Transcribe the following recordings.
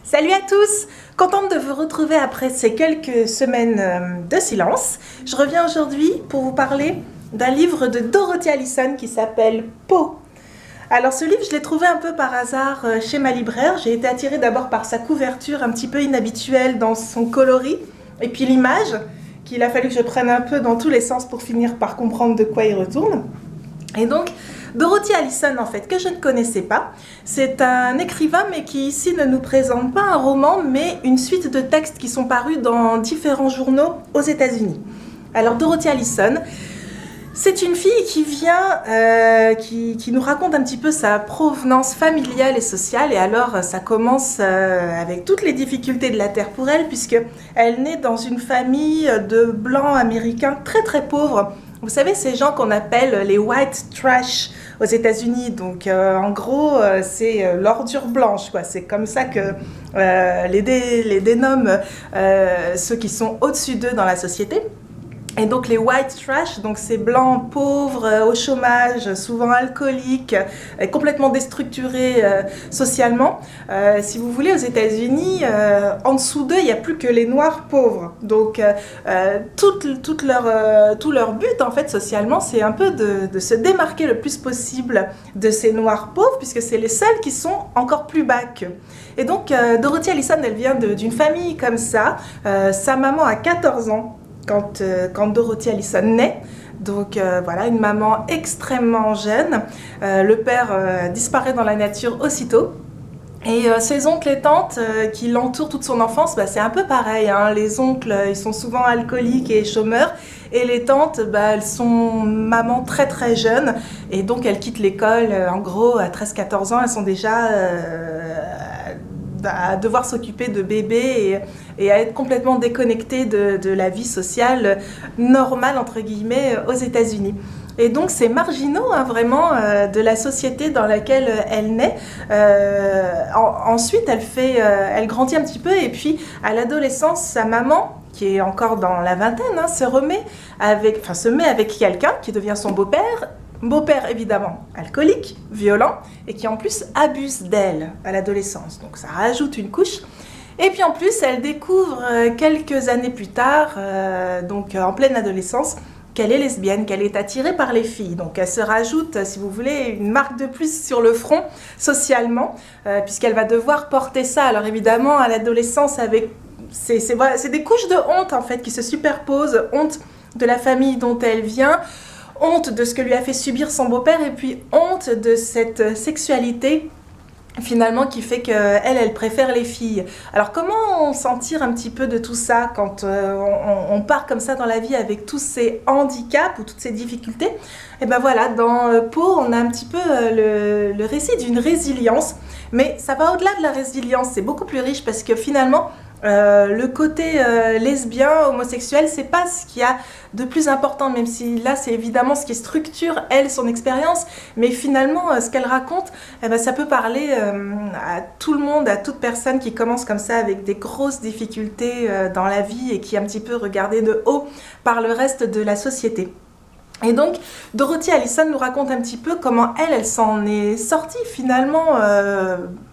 Salut à tous! Contente de vous retrouver après ces quelques semaines de silence. Je reviens aujourd'hui pour vous parler d'un livre de Dorothy Allison qui s'appelle Pau. Alors ce livre, je l'ai trouvé un peu par hasard chez ma libraire. J'ai été attirée d'abord par sa couverture un petit peu inhabituelle dans son coloris et puis l'image qu'il a fallu que je prenne un peu dans tous les sens pour finir par comprendre de quoi il retourne. Et donc, Dorothy Allison, en fait, que je ne connaissais pas, c'est un écrivain, mais qui ici ne nous présente pas un roman, mais une suite de textes qui sont parus dans différents journaux aux États-Unis. Alors, Dorothy Allison, c'est une fille qui vient, qui nous raconte un petit peu sa provenance familiale et sociale. Et alors, ça commence avec toutes les difficultés de la Terre pour elle, puisqu'elle naît dans une famille de blancs américains très très pauvres. Vous savez, ces gens qu'on appelle les white trash aux États-Unis, donc en gros, c'est l'ordure blanche, quoi. C'est comme ça que les dénomment ceux qui sont au-dessus d'eux dans la société. Et donc les white trash, donc ces blancs pauvres, au chômage, souvent alcooliques, complètement déstructurés socialement. Si vous voulez, aux États-Unis, en dessous d'eux, il n'y a plus que les noirs pauvres. Donc tout leur but, en fait, socialement, c'est un peu de se démarquer le plus possible de ces noirs pauvres, puisque c'est les seuls qui sont encore plus bas qu'eux. Et donc Dorothy Allison, elle vient d'une famille comme ça. Sa maman a 14 ans. Quand Dorothy Allison naît. Donc voilà, une maman extrêmement jeune. Le père disparaît dans la nature aussitôt. Et ses oncles et tantes qui l'entourent toute son enfance, c'est un peu pareil, hein. Les oncles, ils sont souvent alcooliques et chômeurs. Et les tantes, elles sont mamans très très jeunes. Et donc elles quittent l'école, en gros, à 13-14 ans, elles sont déjà à devoir s'occuper de bébés et à être complètement déconnectées de la vie sociale normale, entre guillemets, aux États-Unis. Et donc c'est marginaux, hein, vraiment, de la société dans laquelle elle naît. Ensuite, elle grandit un petit peu, et puis à l'adolescence, sa maman, qui est encore dans la vingtaine, hein, se met avec quelqu'un qui devient son beau-père. Beau-père évidemment alcoolique, violent, et qui en plus abuse d'elle à l'adolescence. Donc ça rajoute une couche. Et puis en plus, elle découvre quelques années plus tard, donc en pleine adolescence, qu'elle est lesbienne, qu'elle est attirée par les filles. Donc elle se rajoute, si vous voulez, une marque de plus sur le front, socialement, puisqu'elle va devoir porter ça. Alors évidemment, à l'adolescence, c'est des couches de honte en fait qui se superposent. Honte de la famille dont elle vient, honte de ce que lui a fait subir son beau-père, et puis honte de cette sexualité finalement qui fait qu'elle préfère les filles. Alors comment s'en tire un petit peu de tout ça quand on part comme ça dans la vie avec tous ces handicaps ou toutes ces difficultés? Et ben voilà, dans Pau, on a un petit peu le récit d'une résilience, mais ça va au-delà de la résilience, c'est beaucoup plus riche parce que finalement, le côté lesbien, homosexuel, c'est pas ce qu'il y a de plus important, même si là c'est évidemment ce qui structure elle, son expérience, mais finalement ce qu'elle raconte, ça peut parler à tout le monde, à toute personne qui commence comme ça avec des grosses difficultés dans la vie et qui est un petit peu regardée de haut par le reste de la société. Et donc, Dorothy Allison nous raconte un petit peu comment elle s'en est sortie finalement,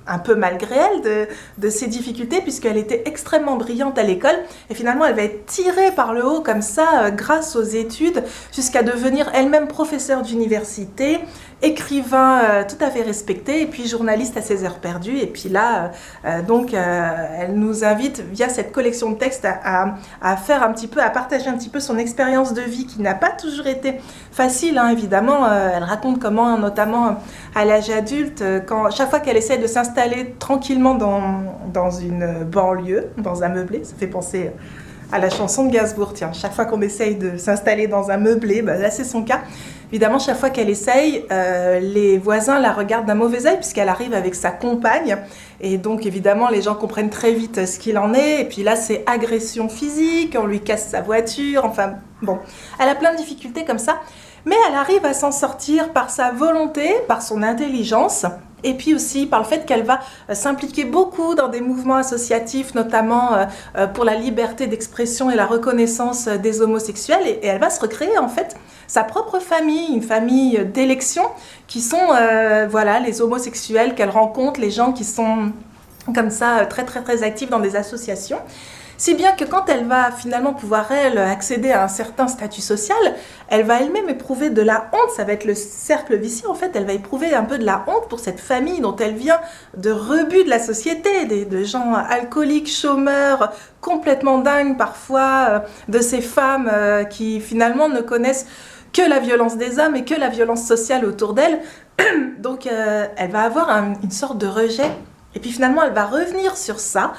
un peu malgré elle, de ses difficultés, puisqu'elle était extrêmement brillante à l'école. Et finalement, elle va être tirée par le haut comme ça, grâce aux études, jusqu'à devenir elle-même professeure d'université, écrivain tout à fait respecté, et puis journaliste à ses heures perdues. Et puis là, elle nous invite, via cette collection de textes, à faire un petit peu, à partager un petit peu son expérience de vie, qui n'a pas toujours été facile, hein, évidemment. Elle raconte comment, notamment à l'âge adulte, chaque fois qu'elle essaie de s'installer tranquillement dans une banlieue, dans un meublé, ça fait penser à la chanson de Gainsbourg, tiens, chaque fois qu'on essaye de s'installer dans un meublé, là c'est son cas. Évidemment, chaque fois qu'elle essaye, les voisins la regardent d'un mauvais œil puisqu'elle arrive avec sa compagne. Et donc, évidemment, les gens comprennent très vite ce qu'il en est. Et puis là, c'est agression physique, on lui casse sa voiture. Enfin, bon, elle a plein de difficultés comme ça. Mais elle arrive à s'en sortir par sa volonté, par son intelligence. Et puis aussi par le fait qu'elle va s'impliquer beaucoup dans des mouvements associatifs, notamment pour la liberté d'expression et la reconnaissance des homosexuels. Et elle va se recréer en fait sa propre famille, une famille d'élection qui sont les homosexuels qu'elle rencontre, les gens qui sont comme ça, très très très active dans des associations. Si bien que quand elle va finalement pouvoir, elle, accéder à un certain statut social, elle va elle-même éprouver de la honte, ça va être le cercle vicieux en fait, elle va éprouver un peu de la honte pour cette famille dont elle vient de rebut de la société, de gens alcooliques, chômeurs, complètement dingues parfois, de ces femmes qui finalement ne connaissent que la violence des hommes et que la violence sociale autour d'elle. Donc elle va avoir une sorte de rejet, et puis finalement elle va revenir sur ça,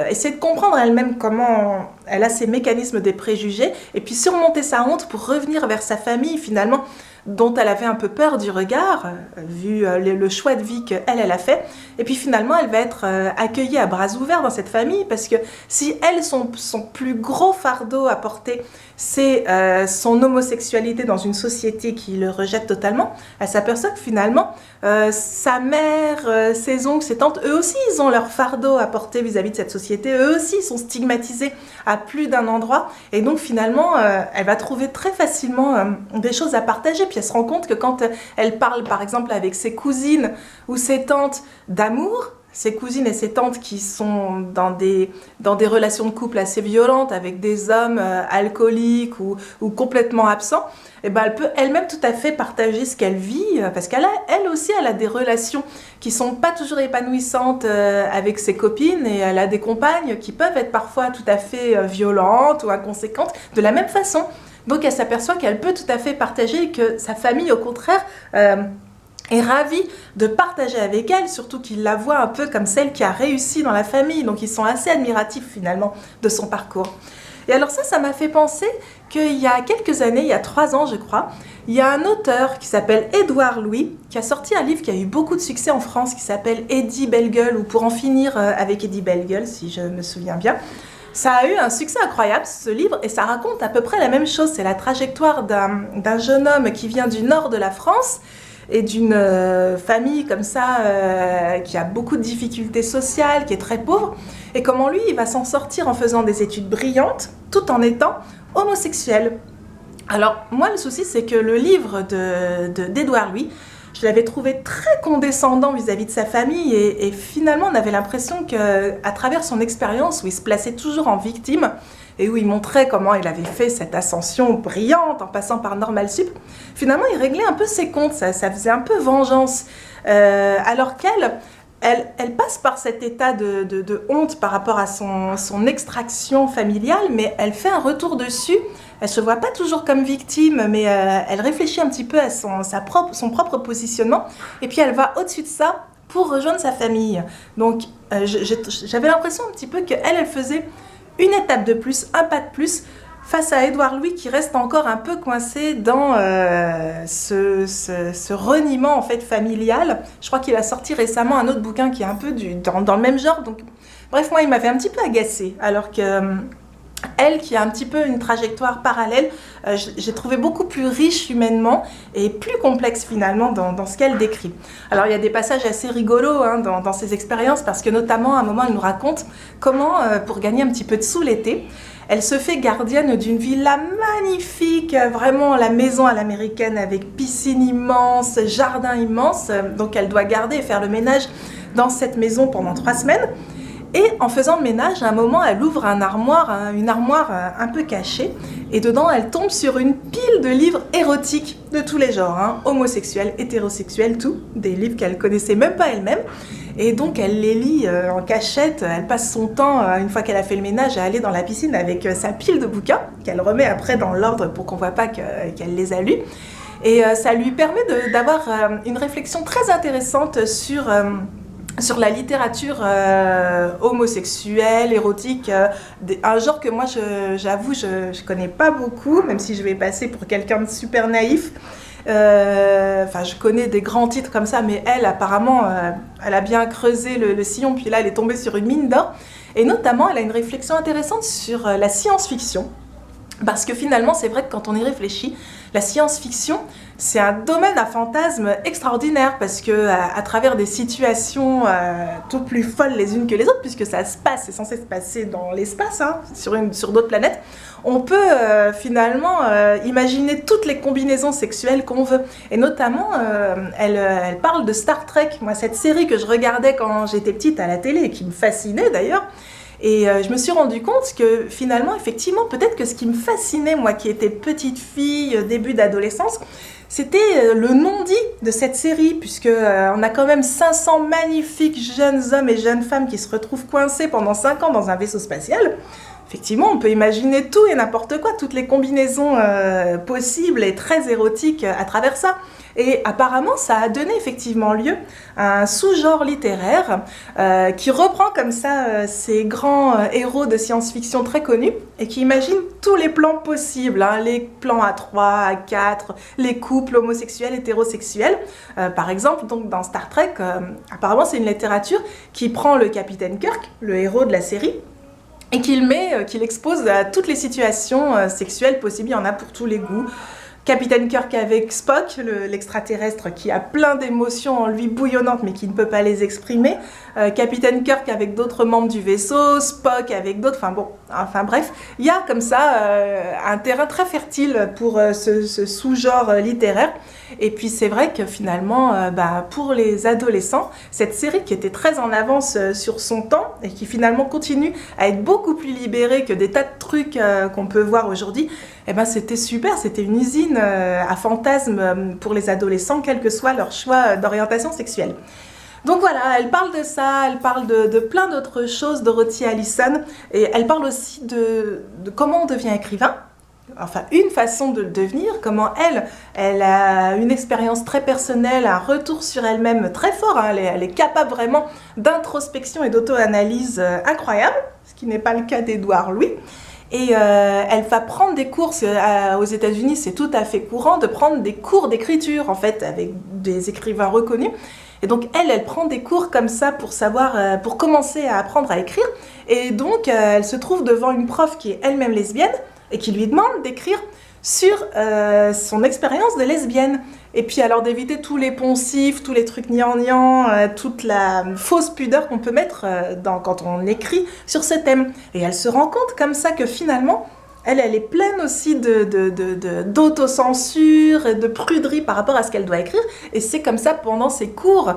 essayer de comprendre elle-même comment elle a ces mécanismes des préjugés, et puis surmonter sa honte pour revenir vers sa famille finalement, dont elle avait un peu peur du regard, vu le choix de vie qu'elle a fait. Et puis finalement, elle va être accueillie à bras ouverts dans cette famille, parce que si elle, son plus gros fardeau à porter, c'est son homosexualité dans une société qui le rejette totalement, elle s'aperçoit que finalement, sa mère, ses oncles, ses tantes, eux aussi, ils ont leur fardeau à porter vis-à-vis de cette société, eux aussi, ils sont stigmatisés à plus d'un endroit, et donc finalement, elle va trouver très facilement des choses à partager. Puis elle se rend compte que quand elle parle par exemple avec ses cousines ou ses tantes d'amour, ses cousines et ses tantes qui sont dans des relations de couple assez violentes avec des hommes alcooliques ou complètement absents, et ben elle peut elle-même tout à fait partager ce qu'elle vit, parce qu'elle aussi elle a des relations qui sont pas toujours épanouissantes avec ses copines, et elle a des compagnes qui peuvent être parfois tout à fait violentes ou inconséquentes de la même façon. Donc elle s'aperçoit qu'elle peut tout à fait partager, et que sa famille, au contraire, est ravie de partager avec elle, surtout qu'ils la voient un peu comme celle qui a réussi dans la famille. Donc ils sont assez admiratifs finalement de son parcours. Et alors ça m'a fait penser qu'il y a quelques années, il y a 3 ans je crois, il y a un auteur qui s'appelle Édouard Louis, qui a sorti un livre qui a eu beaucoup de succès en France, qui s'appelle Eddie Belle-Gueule, ou Pour en finir avec Eddie Belle-Gueule, si je me souviens bien. Ça a eu un succès incroyable, ce livre, et ça raconte à peu près la même chose. C'est la trajectoire d'un jeune homme qui vient du nord de la France, et d'une famille comme ça, qui a beaucoup de difficultés sociales, qui est très pauvre, et comment lui, il va s'en sortir en faisant des études brillantes, tout en étant homosexuel. Alors, moi, le souci, c'est que le livre d'Édouard Louis, je l'avais trouvé très condescendant vis-à-vis de sa famille, et finalement on avait l'impression qu'à travers son expérience, où il se plaçait toujours en victime et où il montrait comment il avait fait cette ascension brillante en passant par Normal Sup, finalement il réglait un peu ses comptes, ça faisait un peu vengeance, alors qu'elle passe par cet état de honte par rapport à son extraction familiale, mais elle fait un retour dessus. Elle ne se voit pas toujours comme victime, mais elle réfléchit un petit peu à son propre positionnement, et puis elle va au-dessus de ça pour rejoindre sa famille. Donc j'avais l'impression un petit peu qu'elle faisait une étape de plus, un pas de plus, face à Édouard Louis, qui reste encore un peu coincé dans ce reniement en fait familial. Je crois qu'il a sorti récemment un autre bouquin qui est un peu dans le même genre. Donc, bref, moi il m'avait un petit peu agacée, alors que elle, qui a un petit peu une trajectoire parallèle, j'ai trouvé beaucoup plus riche humainement et plus complexe finalement dans ce qu'elle décrit. Alors il y a des passages assez rigolos dans ses expériences, parce que notamment à un moment elle nous raconte comment, pour gagner un petit peu de sous l'été, elle se fait gardienne d'une villa magnifique, vraiment la maison à l'américaine, avec piscine immense, jardin immense. Donc elle doit garder et faire le ménage dans cette maison pendant 3 semaines. Et en faisant le ménage, à un moment, elle ouvre une armoire un peu cachée, et dedans, elle tombe sur une pile de livres érotiques de tous les genres, homosexuels, hétérosexuels, tout, des livres qu'elle connaissait même pas elle-même. Et donc, elle les lit en cachette. Elle passe son temps, une fois qu'elle a fait le ménage, à aller dans la piscine avec sa pile de bouquins, qu'elle remet après dans l'ordre pour qu'on voit pas qu'elle les a lus. Et ça lui permet d'avoir une réflexion très intéressante sur la littérature homosexuelle, érotique, un genre que moi, j'avoue, je connais pas beaucoup, même si je vais passer pour quelqu'un de super naïf. Enfin, je connais des grands titres comme ça, mais elle, apparemment, elle a bien creusé le sillon, puis là, elle est tombée sur une mine d'or. Et notamment, elle a une réflexion intéressante sur la science-fiction. Parce que finalement, c'est vrai que quand on y réfléchit, la science-fiction, c'est un domaine à fantasmes extraordinaire parce que à travers des situations toutes plus folles les unes que les autres, puisque ça se passe, c'est censé se passer dans l'espace, hein, sur d'autres planètes, on peut finalement imaginer toutes les combinaisons sexuelles qu'on veut. Et notamment, elle parle de Star Trek, moi cette série que je regardais quand j'étais petite à la télé et qui me fascinait d'ailleurs. Et je me suis rendu compte que finalement, effectivement, peut-être que ce qui me fascinait, moi qui étais petite fille, début d'adolescence, c'était le non-dit de cette série, puisque on a quand même 500 magnifiques jeunes hommes et jeunes femmes qui se retrouvent coincés pendant 5 ans dans un vaisseau spatial. Effectivement, on peut imaginer tout et n'importe quoi, toutes les combinaisons possibles et très érotiques à travers ça. Et apparemment, ça a donné effectivement lieu à un sous-genre littéraire qui reprend comme ça ces grands héros de science-fiction très connus et qui imagine tous les plans possibles, hein, les plans à 3, à 4, les couples homosexuels, hétérosexuels. Par exemple, donc dans Star Trek, apparemment c'est une littérature qui prend le capitaine Kirk, le héros de la série, et qu'il expose à toutes les situations sexuelles possibles. Il y en a pour tous les goûts. Capitaine Kirk avec Spock, l'extraterrestre qui a plein d'émotions en lui bouillonnantes mais qui ne peut pas les exprimer. Capitaine Kirk avec d'autres membres du vaisseau, Spock avec d'autres, enfin bref, il y a comme ça un terrain très fertile pour ce sous-genre littéraire. Et puis c'est vrai que finalement, pour les adolescents, cette série qui était très en avance sur son temps et qui finalement continue à être beaucoup plus libérée que des tas de trucs qu'on peut voir aujourd'hui, eh ben c'était super, c'était une usine à fantasmes pour les adolescents, quel que soit leur choix d'orientation sexuelle. Donc voilà, elle parle de ça, elle parle de plein d'autres choses, Dorothy Allison, et elle parle aussi de comment on devient écrivain. Enfin, une façon de le devenir, comment elle a une expérience très personnelle, un retour sur elle-même très fort, hein, elle est capable vraiment d'introspection et d'auto-analyse incroyable, ce qui n'est pas le cas d'Édouard Louis. Et elle va prendre des cours, aux États-Unis c'est tout à fait courant de prendre des cours d'écriture en fait avec des écrivains reconnus. Et donc elle prend des cours comme ça pour savoir, pour commencer à apprendre à écrire. Et donc elle se trouve devant une prof qui est elle-même lesbienne et qui lui demande d'écrire sur son expérience de lesbienne. Et puis alors d'éviter tous les poncifs, tous les trucs gnangnang, toute la fausse pudeur qu'on peut mettre quand on écrit sur ce thème. Et elle se rend compte comme ça que finalement, elle est pleine aussi d'autocensure et de pruderie par rapport à ce qu'elle doit écrire. Et c'est comme ça pendant ses cours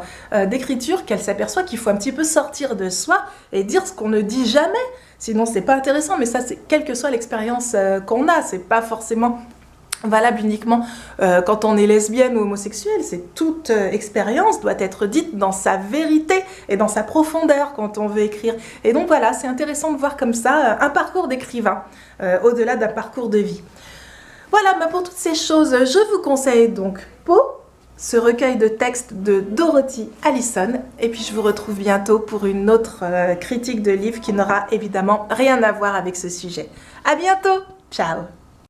d'écriture qu'elle s'aperçoit qu'il faut un petit peu sortir de soi et dire ce qu'on ne dit jamais. Sinon c'est pas intéressant, mais ça c'est quelle que soit l'expérience qu'on a, c'est pas forcément valable uniquement quand on est lesbienne ou homosexuelle, c'est toute expérience doit être dite dans sa vérité et dans sa profondeur quand on veut écrire. Et donc voilà, c'est intéressant de voir comme ça un parcours d'écrivain au-delà d'un parcours de vie. Voilà, pour toutes ces choses, je vous conseille donc Pau, ce recueil de textes de Dorothy Allison, et puis je vous retrouve bientôt pour une autre critique de livre qui n'aura évidemment rien à voir avec ce sujet. À bientôt, ciao.